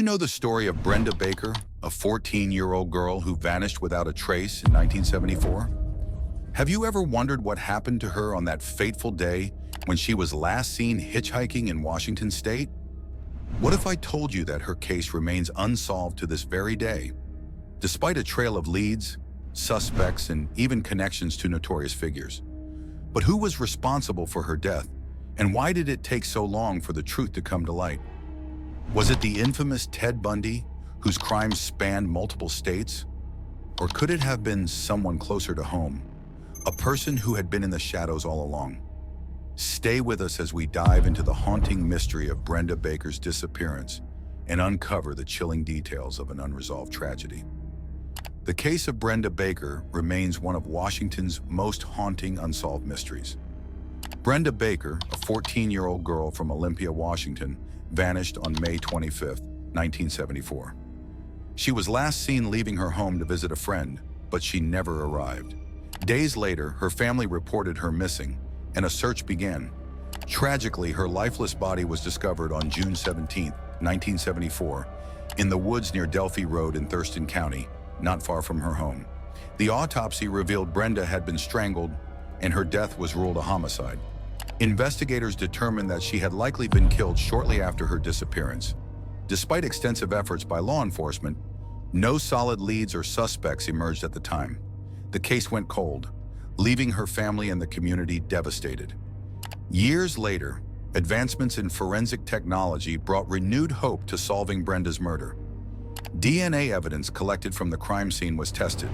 you know the story of Brenda Baker, a 14-year-old girl who vanished without a trace in 1974? Have you ever wondered what happened to her on that fateful day when she was last seen hitchhiking in Washington state? What if I told you that her case remains unsolved to this very day, despite a trail of leads, suspects, and even connections to notorious figures? But who was responsible for her death, and why did it take so long for the truth to come to light? Was it the infamous Ted Bundy, whose crimes spanned multiple states? Or could it have been someone closer to home, a person who had been in the shadows all along? Stay with us as we dive into the haunting mystery of Brenda Baker's disappearance and uncover the chilling details of an unresolved tragedy. The case of Brenda Baker remains one of Washington's most haunting unsolved mysteries. Brenda Baker, a 14-year-old girl from Olympia, Washington, vanished on May 25, 1974. She was last seen leaving her home to visit a friend, but she never arrived. Days later, her family reported her missing, and a search began. Tragically, her lifeless body was discovered on June 17, 1974, in the woods near Delphi Road in Thurston County, not far from her home. The autopsy revealed Brenda had been strangled, and her death was ruled a homicide. Investigators determined that she had likely been killed shortly after her disappearance. Despite extensive efforts by law enforcement, no solid leads or suspects emerged at the time. The case went cold, leaving her family and the community devastated. Years later, advancements in forensic technology brought renewed hope to solving Brenda's murder. DNA evidence collected from the crime scene was tested,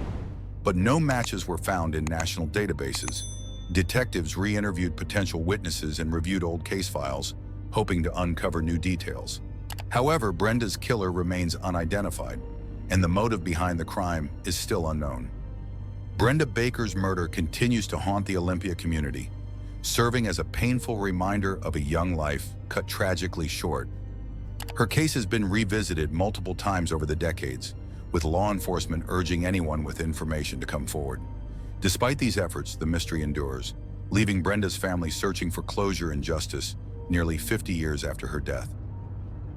but no matches were found in national databases. Detectives re-interviewed potential witnesses and reviewed old case files, hoping to uncover new details. However, Brenda's killer remains unidentified, and the motive behind the crime is still unknown. Brenda Baker's murder continues to haunt the Olympia community, serving as a painful reminder of a young life cut tragically short. Her case has been revisited multiple times over the decades, with law enforcement urging anyone with information to come forward. Despite these efforts, the mystery endures, leaving Brenda's family searching for closure and justice nearly 50 years after her death.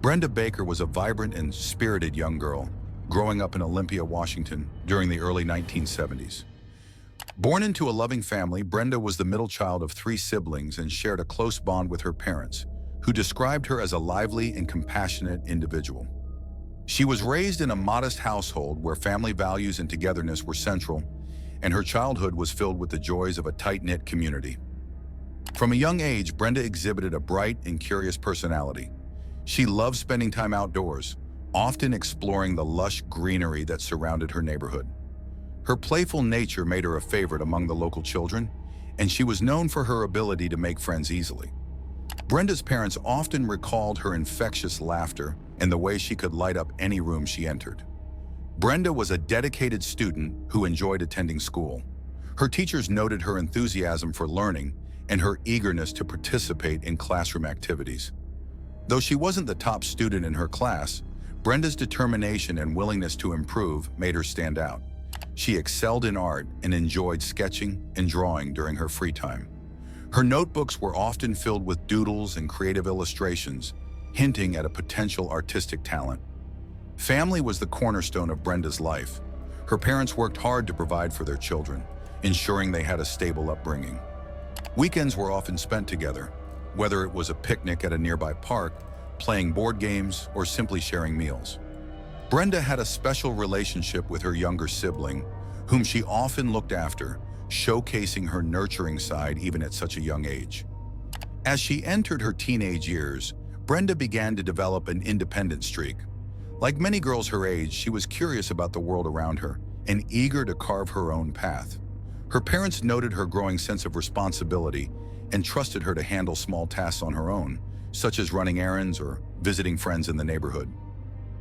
Brenda Baker was a vibrant and spirited young girl, growing up in Olympia, Washington during the early 1970s. Born into a loving family, Brenda was the middle child of 3 siblings and shared a close bond with her parents, who described her as a lively and compassionate individual. She was raised in a modest household where family values and togetherness were central, and her childhood was filled with the joys of a tight-knit community. From a young age, Brenda exhibited a bright and curious personality. She loved spending time outdoors, often exploring the lush greenery that surrounded her neighborhood. Her playful nature made her a favorite among the local children, and she was known for her ability to make friends easily. Brenda's parents often recalled her infectious laughter and the way she could light up any room she entered. Brenda was a dedicated student who enjoyed attending school. Her teachers noted her enthusiasm for learning and her eagerness to participate in classroom activities. Though she wasn't the top student in her class, Brenda's determination and willingness to improve made her stand out. She excelled in art and enjoyed sketching and drawing during her free time. Her notebooks were often filled with doodles and creative illustrations, hinting at a potential artistic talent. Family was the cornerstone of Brenda's life. Her parents worked hard to provide for their children, ensuring they had a stable upbringing. Weekends were often spent together, whether it was a picnic at a nearby park, playing board games, or simply sharing meals. Brenda had a special relationship with her younger sibling, whom she often looked after, showcasing her nurturing side even at such a young age. As she entered her teenage years, Brenda began to develop an independent streak. Like many girls her age, she was curious about the world around her and eager to carve her own path. Her parents noted her growing sense of responsibility and trusted her to handle small tasks on her own, such as running errands or visiting friends in the neighborhood.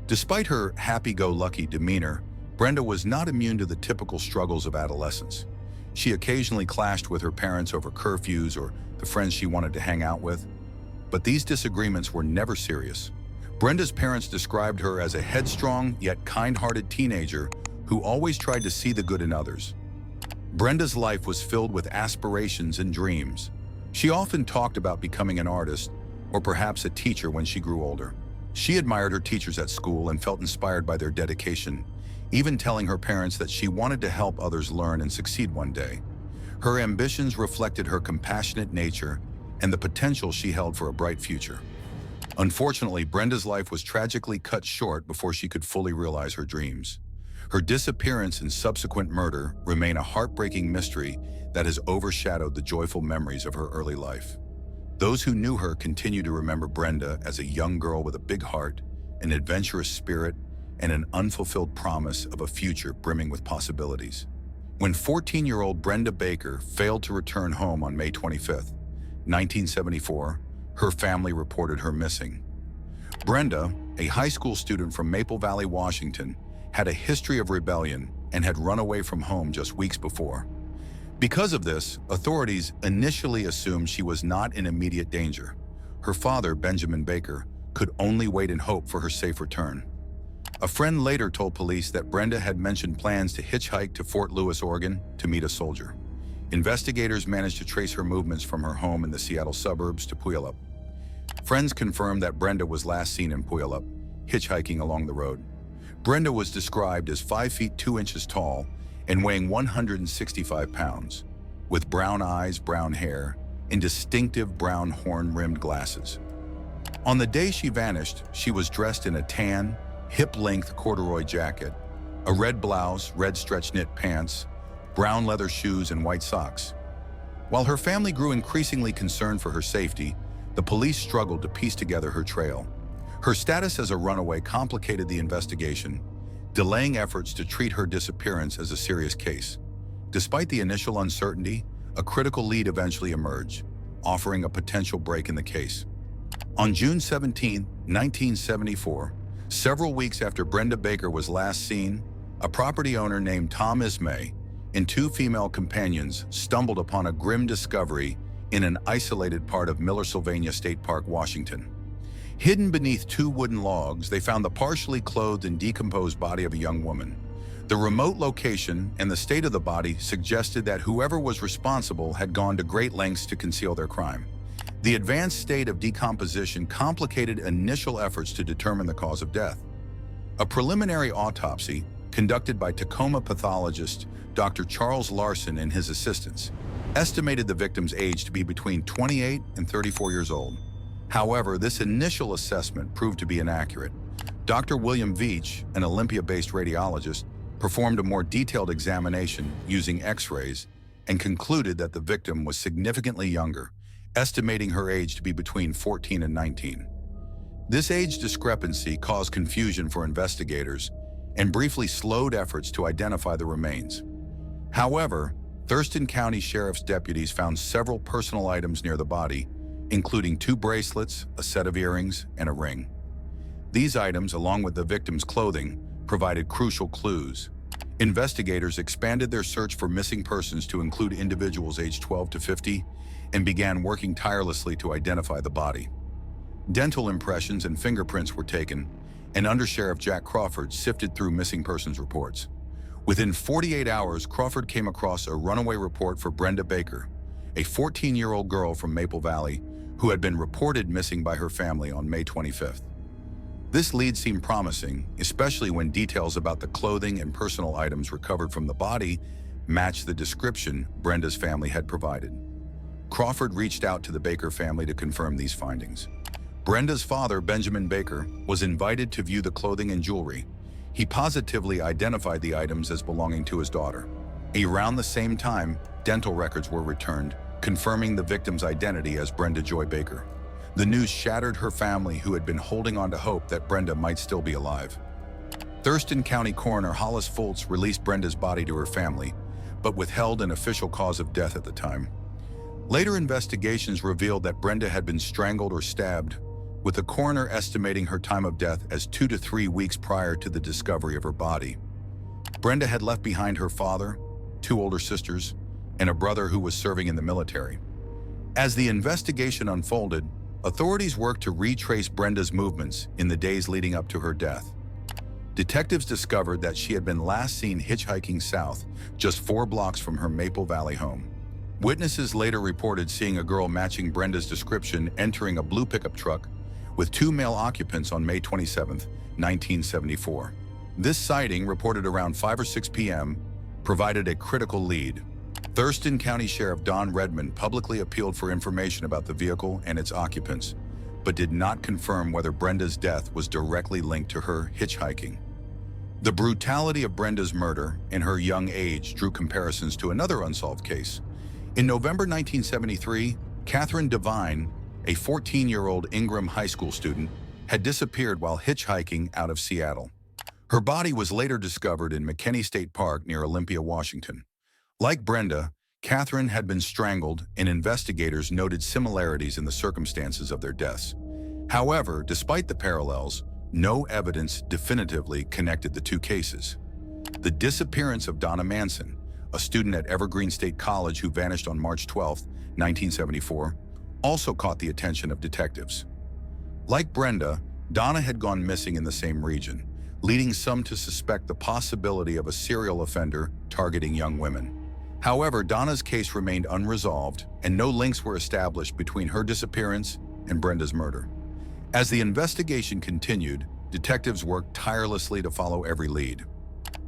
Despite her happy-go-lucky demeanor, Brenda was not immune to the typical struggles of adolescence. She occasionally clashed with her parents over curfews or the friends she wanted to hang out with, but these disagreements were never serious. Brenda's parents described her as a headstrong yet kind-hearted teenager who always tried to see the good in others. Brenda's life was filled with aspirations and dreams. She often talked about becoming an artist or perhaps a teacher when she grew older. She admired her teachers at school and felt inspired by their dedication, even telling her parents that she wanted to help others learn and succeed one day. Her ambitions reflected her compassionate nature and the potential she held for a bright future. Unfortunately, Brenda's life was tragically cut short before she could fully realize her dreams. Her disappearance and subsequent murder remain a heartbreaking mystery that has overshadowed the joyful memories of her early life. Those who knew her continue to remember Brenda as a young girl with a big heart, an adventurous spirit, and an unfulfilled promise of a future brimming with possibilities. When 14-year-old Brenda Baker failed to return home on May 25, 1974, her family reported her missing. Brenda, a high school student from Maple Valley, Washington, had a history of rebellion and had run away from home just weeks before. Because of this, authorities initially assumed she was not in immediate danger. Her father, Benjamin Baker, could only wait and hope for her safe return. A friend later told police that Brenda had mentioned plans to hitchhike to Fort Lewis, Oregon, to meet a soldier. Investigators managed to trace her movements from her home in the Seattle suburbs to Puyallup. Friends confirmed that Brenda was last seen in Puyallup, hitchhiking along the road. Brenda was described as 5 feet 2 inches tall and weighing 165 pounds, with brown eyes, brown hair, and distinctive brown horn-rimmed glasses. On the day she vanished, she was dressed in a tan, hip-length corduroy jacket, a red blouse, red stretch-knit pants, brown leather shoes, and white socks. While her family grew increasingly concerned for her safety, the police struggled to piece together her trail. Her status as a runaway complicated the investigation, delaying efforts to treat her disappearance as a serious case. Despite the initial uncertainty, a critical lead eventually emerged, offering a potential break in the case. On June 17, 1974, several weeks after Brenda Baker was last seen, a property owner named 𝐷 and 2 female companions stumbled upon a grim discovery in an isolated part of Miller-Sylvania State Park, Washington. Hidden beneath 2 wooden logs, they found the partially clothed and decomposed body of a young woman. The remote location and the state of the body suggested that whoever was responsible had gone to great lengths to conceal their crime. The advanced state of decomposition complicated initial efforts to determine the cause of death. A preliminary autopsy, conducted by Tacoma pathologist Dr. Charles Larson and his assistants, estimated the victim's age to be between 28 and 34 years old. However, this initial assessment proved to be inaccurate. Dr. William Veitch, an Olympia-based radiologist, performed a more detailed examination using X-rays and concluded that the victim was significantly younger, estimating her age to be between 14 and 19. This age discrepancy caused confusion for investigators and briefly slowed efforts to identify the remains. However, Thurston County Sheriff's deputies found several personal items near the body, including 2 bracelets, a set of earrings, and a ring. These items, along with the victim's clothing, provided crucial clues. Investigators expanded their search for missing persons to include individuals aged 12 to 50 and began working tirelessly to identify the body. Dental impressions and fingerprints were taken, and Undersheriff Jack Crawford sifted through missing persons reports. Within 48 hours, Crawford came across a runaway report for Brenda Baker, a 14-year-old girl from Maple Valley who had been reported missing by her family on May 25th. This lead seemed promising, especially when details about the clothing and personal items recovered from the body matched the description Brenda's family had provided. Crawford reached out to the Baker family to confirm these findings. Brenda's father, Benjamin Baker, was invited to view the clothing and jewelry. He positively identified the items as belonging to his daughter. Around the same time, dental records were returned, confirming the victim's identity as Brenda Joy Baker. The news shattered her family, who had been holding on to hope that Brenda might still be alive. Thurston County Coroner Hollis Fultz released Brenda's body to her family, but withheld an official cause of death at the time. Later investigations revealed that Brenda had been strangled or stabbed, with the coroner estimating her time of death as 2 to 3 weeks prior to the discovery of her body. Brenda had left behind her father, 2 older sisters, and a brother who was serving in the military. As the investigation unfolded, authorities worked to retrace Brenda's movements in the days leading up to her death. Detectives discovered that she had been last seen hitchhiking south, just 4 blocks from her Maple Valley home. Witnesses later reported seeing a girl matching Brenda's description entering a blue pickup truck with 2 male occupants on May 27, 1974. This sighting, reported around 5 or 6 p.m., provided a critical lead. Thurston County Sheriff Don Redmond publicly appealed for information about the vehicle and its occupants, but did not confirm whether Brenda's death was directly linked to her hitchhiking. The brutality of Brenda's murder and her young age drew comparisons to another unsolved case. In November 1973, Catherine Devine, a 14-year-old Ingram High School student, had disappeared while hitchhiking out of Seattle. Her body was later discovered in McKinney State Park near Olympia, Washington. Like Brenda, Catherine had been strangled, and investigators noted similarities in the circumstances of their deaths. However, despite the parallels, no evidence definitively connected the two cases. The disappearance of Donna Manson, a student at Evergreen State College who vanished on March 12, 1974, also caught the attention of detectives. Like Brenda, Donna had gone missing in the same region, leading some to suspect the possibility of a serial offender targeting young women. However, Donna's case remained unresolved, and no links were established between her disappearance and Brenda's murder. As the investigation continued, detectives worked tirelessly to follow every lead.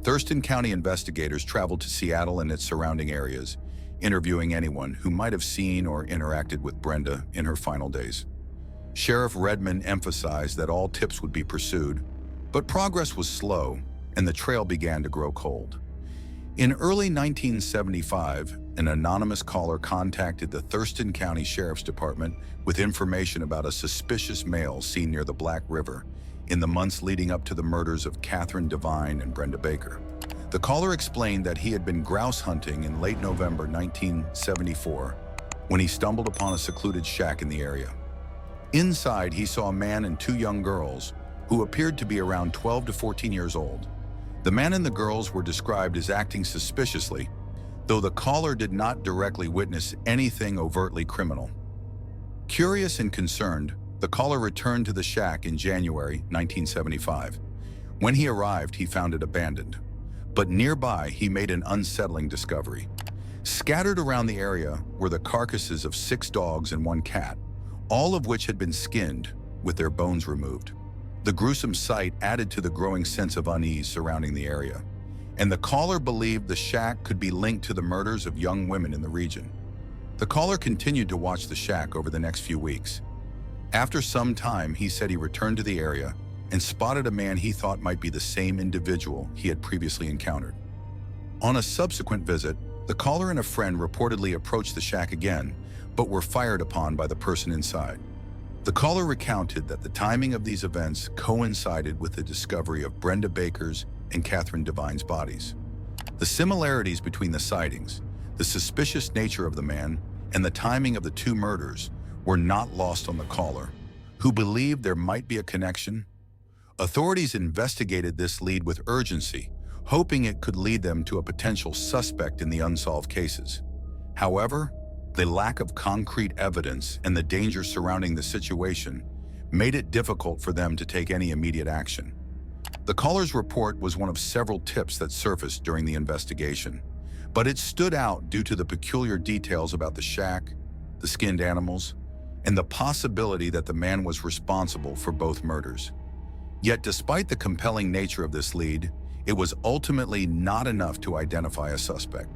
Thurston County investigators traveled to Seattle and its surrounding areas, interviewing anyone who might have seen or interacted with Brenda in her final days. Sheriff Redmond emphasized that all tips would be pursued, but progress was slow, and the trail began to grow cold. In early 1975, an anonymous caller contacted the Thurston County Sheriff's Department with information about a suspicious male seen near the Black River in the months leading up to the murders of Catherine Devine and Brenda Baker. The caller explained that he had been grouse hunting in late November 1974 when he stumbled upon a secluded shack in the area. Inside, he saw a man and 2 young girls who appeared to be around 12 to 14 years old. The man and the girls were described as acting suspiciously, though the caller did not directly witness anything overtly criminal. Curious and concerned, the caller returned to the shack in January 1975. When he arrived, he found it abandoned. But nearby, he made an unsettling discovery. Scattered around the area were the carcasses of 6 dogs and 1 cat, all of which had been skinned with their bones removed. The gruesome sight added to the growing sense of unease surrounding the area, and the caller believed the shack could be linked to the murders of young women in the region. The caller continued to watch the shack over the next few weeks. After some time, he said he returned to the area and spotted a man he thought might be the same individual he had previously encountered. On a subsequent visit, the caller and a friend reportedly approached the shack again, but were fired upon by the person inside. The caller recounted that the timing of these events coincided with the discovery of Brenda Baker's and Catherine Devine's bodies. The similarities between the sightings, the suspicious nature of the man, and the timing of the 2 murders were not lost on the caller, who believed there might be a connection. Authorities investigated this lead with urgency, hoping it could lead them to a potential suspect in the unsolved cases. However, the lack of concrete evidence and the danger surrounding the situation made it difficult for them to take any immediate action. The caller's report was one of several tips that surfaced during the investigation, but it stood out due to the peculiar details about the shack, the skinned animals, and the possibility that the man was responsible for both murders. Yet despite the compelling nature of this lead, it was ultimately not enough to identify a suspect.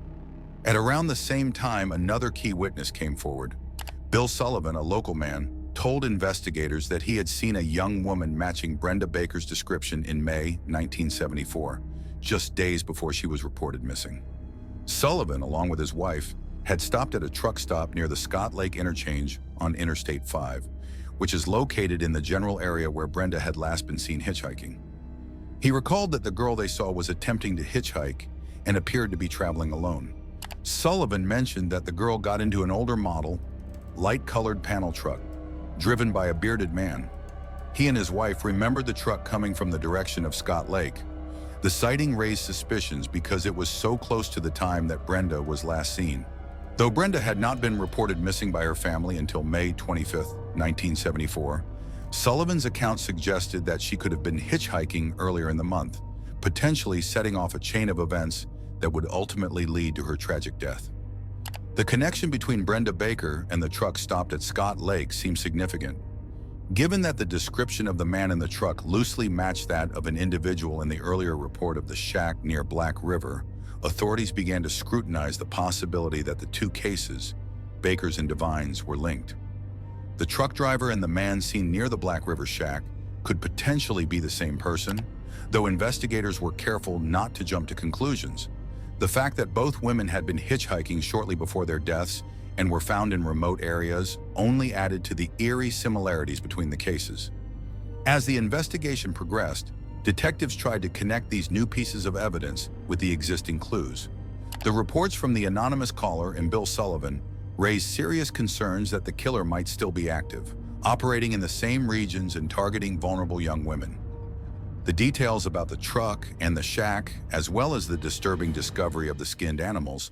At around the same time, another key witness came forward. Bill Sullivan, a local man, told investigators that he had seen a young woman matching Brenda Baker's description in May 1974, just days before she was reported missing. Sullivan, along with his wife, had stopped at a truck stop near the Scott Lake interchange on Interstate 5, which is located in the general area where Brenda had last been seen hitchhiking. He recalled that the girl they saw was attempting to hitchhike and appeared to be traveling alone. Sullivan mentioned that the girl got into an older model, light-colored panel truck, driven by a bearded man. He and his wife remembered the truck coming from the direction of Scott Lake. The sighting raised suspicions because it was so close to the time that Brenda was last seen. Though Brenda had not been reported missing by her family until May 25, 1974, Sullivan's account suggested that she could have been hitchhiking earlier in the month, potentially setting off a chain of events that would ultimately lead to her tragic death. The connection between Brenda Baker and the truck stopped at Scott Lake seemed significant. Given that the description of the man in the truck loosely matched that of an individual in the earlier report of the shack near Black River, authorities began to scrutinize the possibility that the two cases, Baker's and Devine's, were linked. The truck driver and the man seen near the Black River shack could potentially be the same person, though investigators were careful not to jump to conclusions. The fact that both women had been hitchhiking shortly before their deaths and were found in remote areas only added to the eerie similarities between the cases. As the investigation progressed, detectives tried to connect these new pieces of evidence with the existing clues. The reports from the anonymous caller and Bill Sullivan raised serious concerns that the killer might still be active, operating in the same regions and targeting vulnerable young women. The details about the truck and the shack, as well as the disturbing discovery of the skinned animals,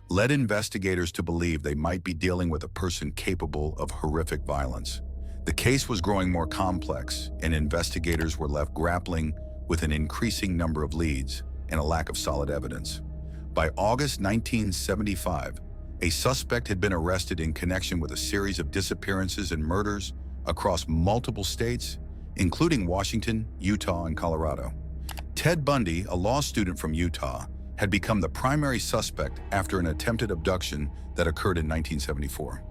led investigators to believe they might be dealing with a person capable of horrific violence. The case was growing more complex, and investigators were left grappling with an increasing number of leads and a lack of solid evidence. By August 1975, a suspect had been arrested in connection with a series of disappearances and murders across multiple states, including Washington, Utah, and Colorado. Ted Bundy, a law student from Utah, had become the primary suspect after an attempted abduction that occurred in 1974.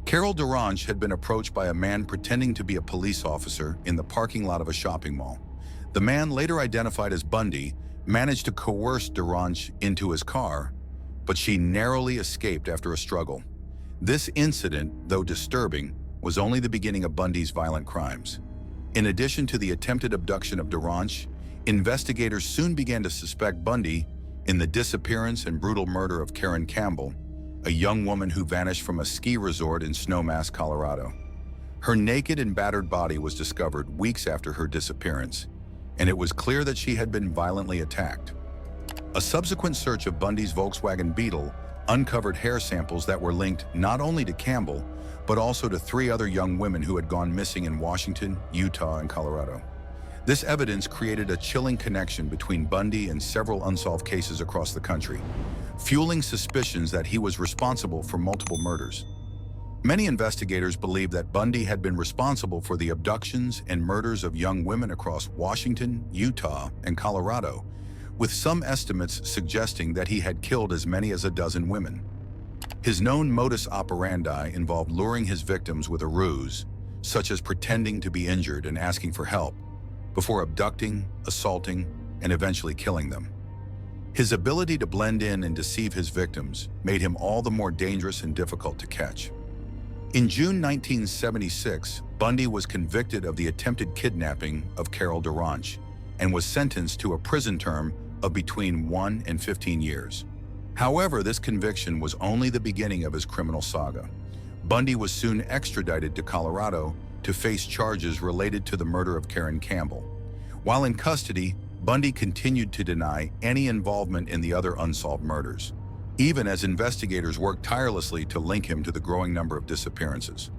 𝐼𝐸 had been approached by a man pretending to be a police officer in the parking lot of a shopping mall. The man, later identified as Bundy, managed to coerce 𝐼𝐸 into his car, but she narrowly escaped after a struggle. This incident, though disturbing, was only the beginning of Bundy's violent crimes. In addition to the attempted abduction of 𝐼𝐸, investigators soon began to suspect Bundy in the disappearance and brutal murder of Karen Campbell, a young woman who vanished from a ski resort in Snowmass, Colorado. Her naked and battered body was discovered weeks after her disappearance, and it was clear that she had been violently attacked. A subsequent search of Bundy's Volkswagen Beetle uncovered hair samples that were linked not only to Campbell, but also to 3 other young women who had gone missing in Washington, Utah, and Colorado. This evidence created a chilling connection between Bundy and several unsolved cases across the country, fueling suspicions that he was responsible for multiple murders. Many investigators believe that Bundy had been responsible for the abductions and murders of young women across Washington, Utah, and Colorado, with some estimates suggesting that he had killed as many as a dozen women. His known modus operandi involved luring his victims with a ruse, such as pretending to be injured and asking for help, before abducting, assaulting, and eventually killing them. His ability to blend in and deceive his victims made him all the more dangerous and difficult to catch. In June 1976, Bundy was convicted of the attempted kidnapping of 𝐼𝐸 and was sentenced to a prison term of between 1 and 15 years. However, this conviction was only the beginning of his criminal saga. Bundy was soon extradited to Colorado to face charges related to the murder of Karen Campbell. While in custody, Bundy continued to deny any involvement in the other unsolved murders, even as investigators worked tirelessly to link him to the growing number of disappearances.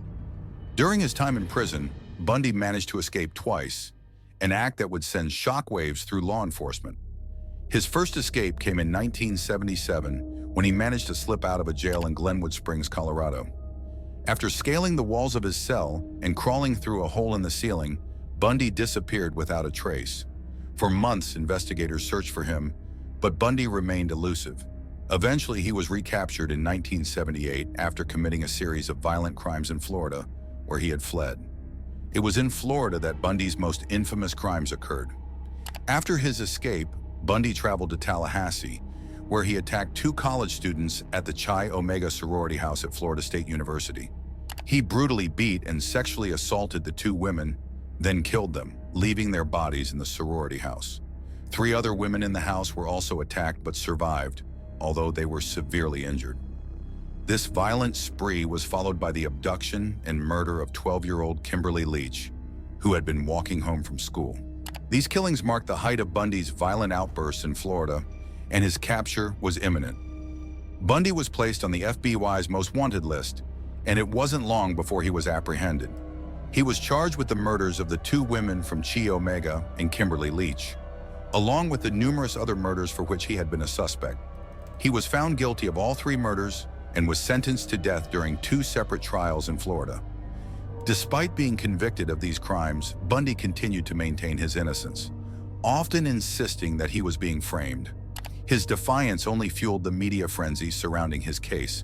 During his time in prison, Bundy managed to escape twice, an act that would send shockwaves through law enforcement. His first escape came in 1977 when he managed to slip out of a jail in Glenwood Springs, Colorado. After scaling the walls of his cell and crawling through a hole in the ceiling, Bundy disappeared without a trace. For months, investigators searched for him, but Bundy remained elusive. Eventually, he was recaptured in 1978 after committing a series of violent crimes in Florida, where he had fled. It was in Florida that Bundy's most infamous crimes occurred. After his escape, Bundy traveled to Tallahassee, where he attacked 2 college students at the Chi Omega sorority house at Florida State University. He brutally beat and sexually assaulted the 2 women, then killed them, leaving their bodies in the sorority house. 3 other women in the house were also attacked but survived, although they were severely injured. This violent spree was followed by the abduction and murder of 12-year-old Kimberly Leach, who had been walking home from school. These killings marked the height of Bundy's violent outbursts in Florida, and his capture was imminent. Bundy was placed on the FBI's most wanted list, and it wasn't long before he was apprehended. He was charged with the murders of the 2 women from Chi Omega and Kimberly Leach, along with the numerous other murders for which he had been a suspect. He was found guilty of all 3 murders and was sentenced to death during 2 separate trials in Florida. Despite being convicted of these crimes, Bundy continued to maintain his innocence, often insisting that he was being framed. His defiance only fueled the media frenzy surrounding his case.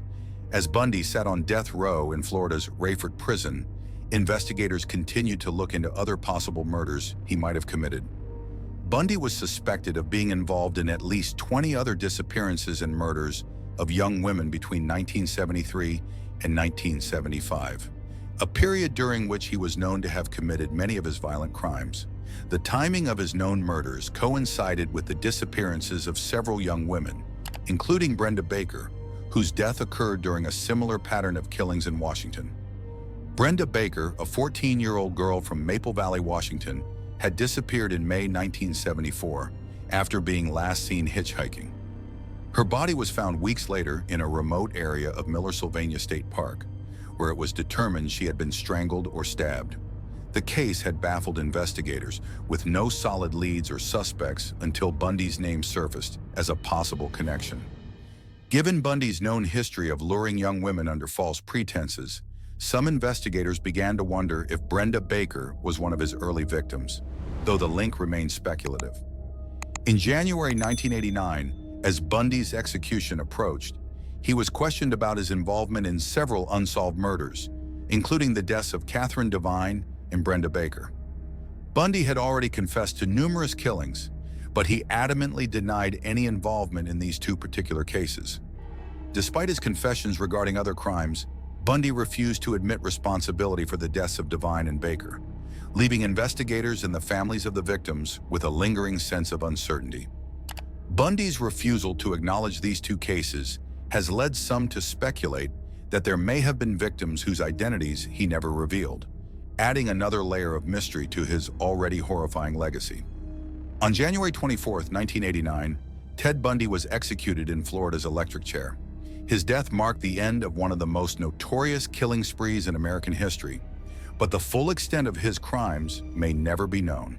As Bundy sat on death row in Florida's Rayford prison, investigators continued to look into other possible murders he might have committed. Bundy was suspected of being involved in at least 20 other disappearances and murders of young women between 1973 and 1975, a period during which he was known to have committed many of his violent crimes. The timing of his known murders coincided with the disappearances of several young women, including Brenda Baker, whose death occurred during a similar pattern of killings in Washington. Brenda Baker, a 14-year-old girl from Maple Valley, Washington, had disappeared in May 1974 after being last seen hitchhiking. Her body was found weeks later in a remote area of Miller-Sylvania State Park, where it was determined she had been strangled or stabbed. The case had baffled investigators, with no solid leads or suspects until Bundy's name surfaced as a possible connection. Given Bundy's known history of luring young women under false pretenses, some investigators began to wonder if Brenda Baker was one of his early victims, though the link remained speculative. In January 1989, as Bundy's execution approached, he was questioned about his involvement in several unsolved murders, including the deaths of Catherine Devine and Brenda Baker. Bundy had already confessed to numerous killings, but he adamantly denied any involvement in these two particular cases. Despite his confessions regarding other crimes, Bundy refused to admit responsibility for the deaths of Devine and Baker, leaving investigators and the families of the victims with a lingering sense of uncertainty. Bundy's refusal to acknowledge these two cases has led some to speculate that there may have been victims whose identities he never revealed, adding another layer of mystery to his already horrifying legacy. On January 24, 1989, Ted Bundy was executed in Florida's electric chair. His death marked the end of one of the most notorious killing sprees in American history, but the full extent of his crimes may never be known.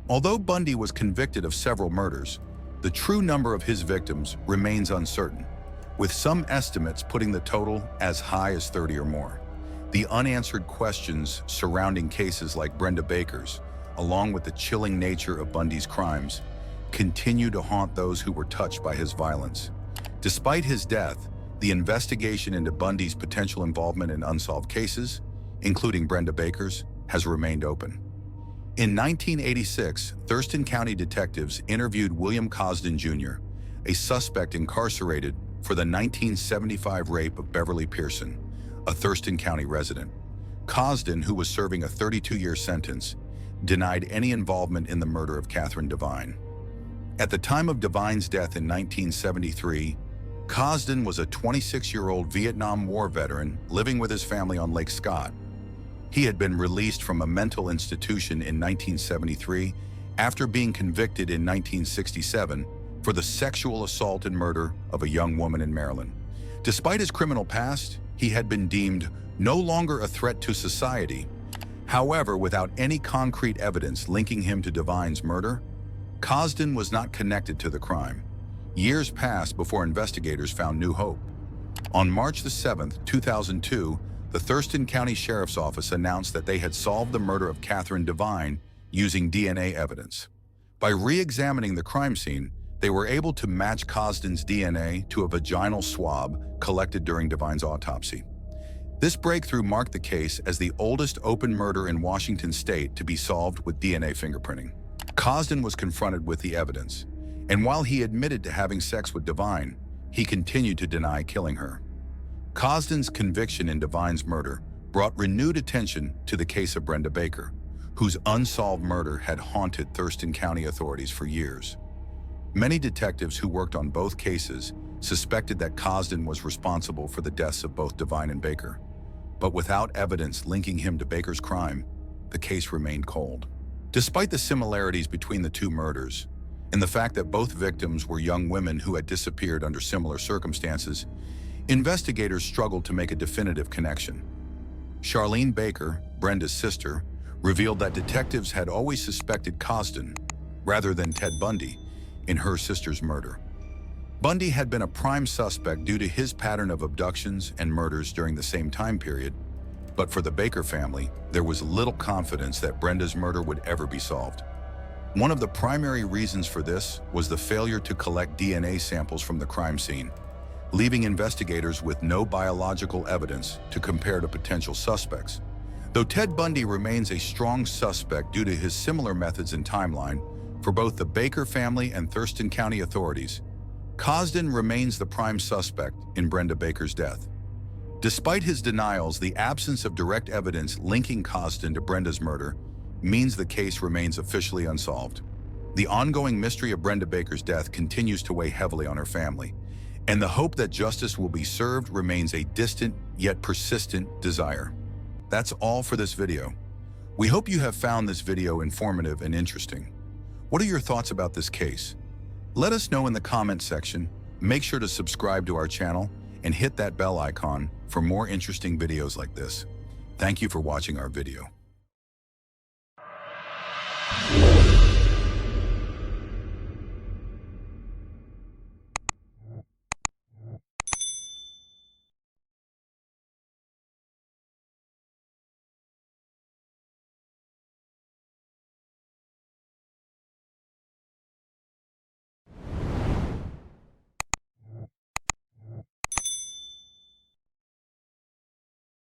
Although Bundy was convicted of several murders, the true number of his victims remains uncertain, with some estimates putting the total as high as 30 or more. The unanswered questions surrounding cases like Brenda Baker's, along with the chilling nature of Bundy's crimes, continue to haunt those who were touched by his violence. Despite his death, the investigation into Bundy's potential involvement in unsolved cases, including Brenda Baker's, has remained open. In 1986, Thurston County detectives interviewed William 𝐃𝐨𝐧'𝐭 Jr., a suspect incarcerated for the 1975 rape of Beverly Pearson, a Thurston County resident. 𝐃𝐃𝐨𝐿, who was serving a 32-year sentence, denied any involvement in the murder of Catherine Devine. At the time of Devine's death in 1973, 𝐃𝐃𝐨𝐿 was a 26-year-old Vietnam War veteran living with his family on Lake Scott. He had been released from a mental institution in 1973 after being convicted in 1967 for the sexual assault and murder of a young woman in Maryland. Despite his criminal past, he had been deemed no longer a threat to society. However, without any concrete evidence linking him to Devine's murder, 𝐃𝐃𝐨𝐿 was not connected to the crime. Years passed before investigators found new hope. On March 7, 2002, the Thurston County Sheriff's Office announced that they had solved the murder of Catherine Devine using DNA evidence. By re-examining the crime scene, they were able to match 𝐃𝐃𝐨𝐿's DNA to a vaginal swab collected during Devine's autopsy. This breakthrough marked the case as the oldest open murder in Washington state to be solved with DNA fingerprinting. 𝐃𝐃𝐨𝐿 was confronted with the evidence, and while he admitted to having sex with Devine, he continued to deny killing her. 𝐃𝐃𝐨𝐿's conviction in Devine's murder brought renewed attention to the case of Brenda Baker, whose unsolved murder had haunted Thurston County authorities for years. Many detectives who worked on both cases suspected that 𝐃𝐃𝐨𝐿 was responsible for the deaths of both Devine and Baker, but without evidence linking him to Baker's crime, the case remained cold. Despite the similarities between the two murders, and the fact that both victims were young women who had disappeared under similar circumstances, investigators struggled to make a definitive connection. Charlene Baker, Brenda's sister, revealed that detectives had always suspected 𝐃𝐃𝐨𝐿, rather than Ted Bundy, in her sister's murder. Bundy had been a prime suspect due to his pattern of abductions and murders during the same time period, But for the Baker family, there was little confidence that Brenda's murder would ever be solved. One of the primary reasons for this was the failure to collect DNA samples from the crime scene, leaving investigators with no biological evidence to compare to potential suspects. Though Ted Bundy remains a strong suspect due to his similar methods and timeline, for both the Baker family and Thurston County authorities, 𝐃𝐨𝐧'𝐭 remains the prime suspect in Brenda Baker's death. Despite his denials, the absence of direct evidence linking 𝐃𝐿𝐧'𝐭 to Brenda's murder means the case remains officially unsolved. The ongoing mystery of Brenda Baker's death continues to weigh heavily on her family, and the hope that justice will be served remains a distant yet persistent desire. That's all for this video. We hope you have found this video informative and interesting. What are your thoughts about this case? Let us know in the comment section. Make sure to subscribe to our channel and hit that bell icon for more interesting videos like this. Thank you for watching our video.